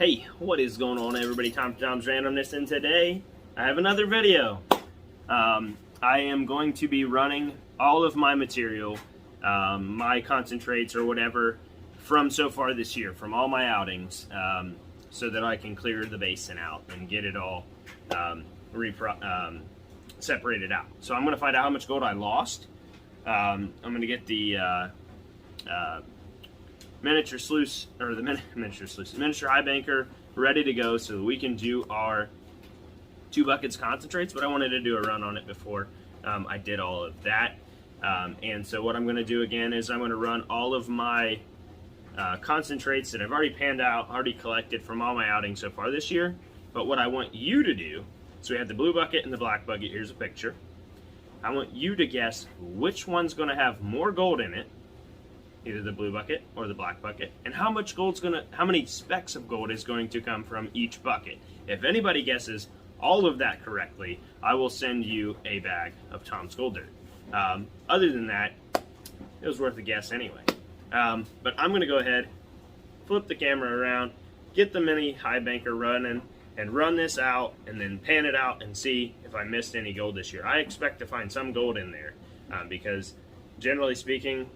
Hey, what is going on, everybody? Tom's Randomness, and today I have another video. I am going to be running all of my material, my concentrates or whatever, from so far this year, from all my outings, so that I can clear the basin out and get it all separated out. So I'm going to find out how much gold I lost. I'm going to get the miniature sluice, or the miniature high banker ready to go so that we can do our 2 buckets concentrates, but I wanted to do a run on it before I did all of that. And so what I'm going to do again is I'm going to run all of my concentrates that I've already panned out, already collected from all my outings so far this year. But what I want you to do, so we have the blue bucket and the black bucket. Here's a picture. I want you to guess which one's going to have more gold in it, either the blue bucket or the black bucket, and how many specks of gold is going to come from each bucket. If anybody guesses all of that correctly, I will send you a bag of Tom's Gold Dirt. Other than that, it was worth a guess anyway. But I'm going to go ahead, flip the camera around, get the mini high banker running, and run this out, and then pan it out and see if I missed any gold this year. I expect to find some gold in there, because generally speaking,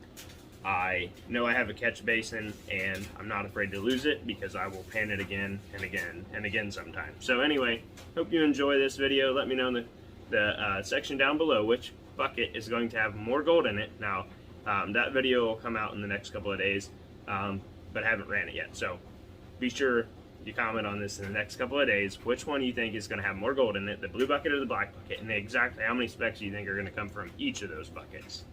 I know I have a catch basin, and I'm not afraid to lose it because I will pan it again and again and again sometime. So anyway, hope you enjoy this video. Let me know in the section down below which bucket is going to have more gold in it. Now, that video will come out in the next couple of days, but I haven't ran it yet. So be sure you comment on this in the next couple of days, which one you think is going to have more gold in it, the blue bucket or the black bucket, and exactly how many specks you think are going to come from each of those buckets.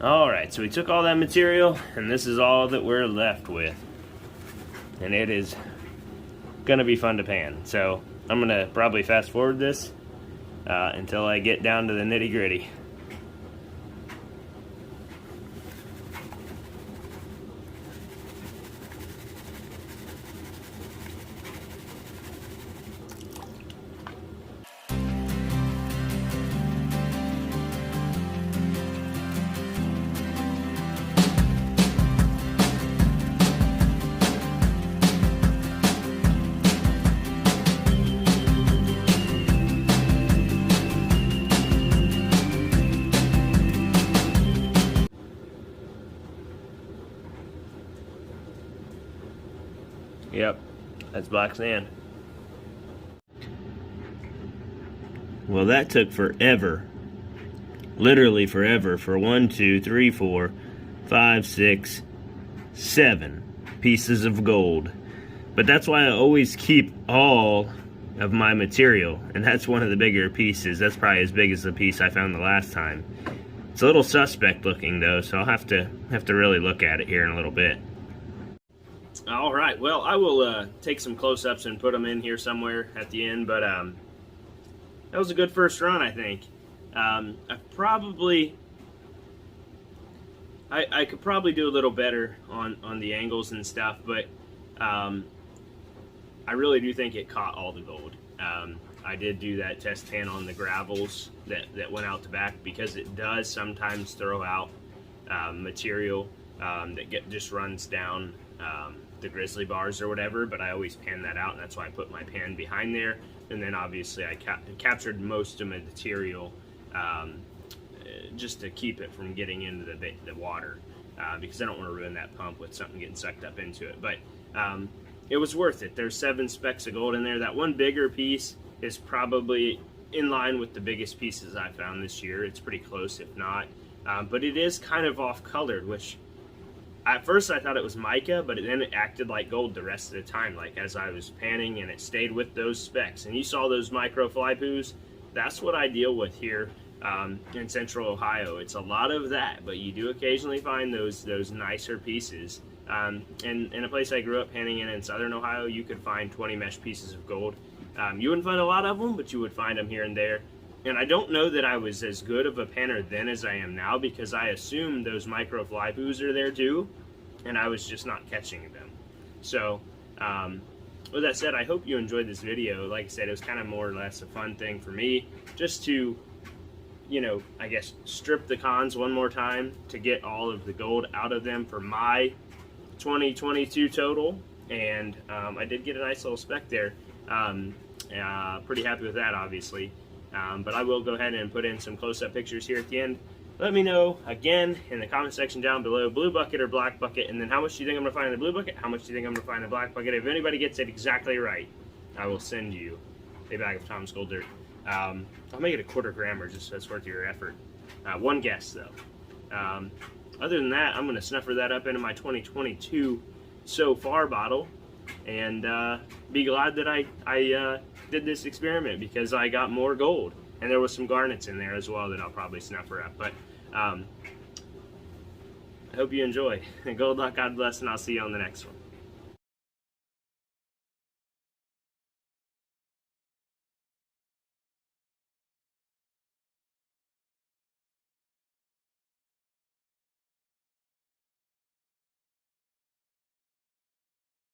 Alright, so we took all that material, and this is all that we're left with. And it is going to be fun to pan. So I'm going to probably fast forward this until I get down to the nitty gritty. Yep, that's black sand. Well, that took forever. Literally forever for 1, 2, 3, 4, 5, 6, 7 pieces of gold. But that's why I always keep all of my material, and that's one of the bigger pieces. That's probably as big as the piece I found the last time. It's a little suspect looking though, so I'll have to really look at it here in a little bit. All right, well, I will take some close-ups and put them in here somewhere at the end, but that was a good first run, I think. I I could probably do a little better on the angles and stuff, but I really do think it caught all the gold. I did do that test pan on the gravels that went out the back, because it does sometimes throw out material that just runs down the grizzly bars or whatever, but I always pan that out, and that's why I put my pan behind there. And then obviously I captured most of my material just to keep it from getting into the water, because I don't want to ruin that pump with something getting sucked up into it. But it was worth it. There's 7 specks of gold in there. That one bigger piece is probably in line with the biggest pieces I found this year. It's pretty close, if not. But it is kind of off-colored, which at first I thought it was mica, but then it acted like gold the rest of the time, like as I was panning, and it stayed with those specks. And you saw those micro fly poos. That's what I deal with here in central Ohio. It's a lot of that, but you do occasionally find those nicer pieces. And in a place I grew up panning in southern Ohio, you could find 20 mesh pieces of gold. You wouldn't find a lot of them, but you would find them here and there. And I don't know that I was as good of a panner then as I am now, because I assumed those micro fly poos are there too, and I was just not catching them. So, with that said, I hope you enjoyed this video. Like I said, it was kind of more or less a fun thing for me, just to, you know, I guess strip the cons one more time to get all of the gold out of them for my 2022 total. And I did get a nice little speck there. Pretty happy with that, obviously. But I will go ahead and put in some close-up pictures here at the end. Let me know, again, in the comment section down below, blue bucket or black bucket, and then how much do you think I'm going to find in the blue bucket, how much do you think I'm going to find in the black bucket. If anybody gets it exactly right, I will send you a bag of Tom's Gold Dirt. I'll make it a quarter grammer, just so it's worth your effort. One guess, though. Other than that, I'm going to snuffer that up into my 2022 So Far bottle, and be glad that I did this experiment, because I got more gold, and there was some garnets in there as well that I'll probably snuffer up. But I hope you enjoy. Gold luck, God bless, and I'll see you on the next one.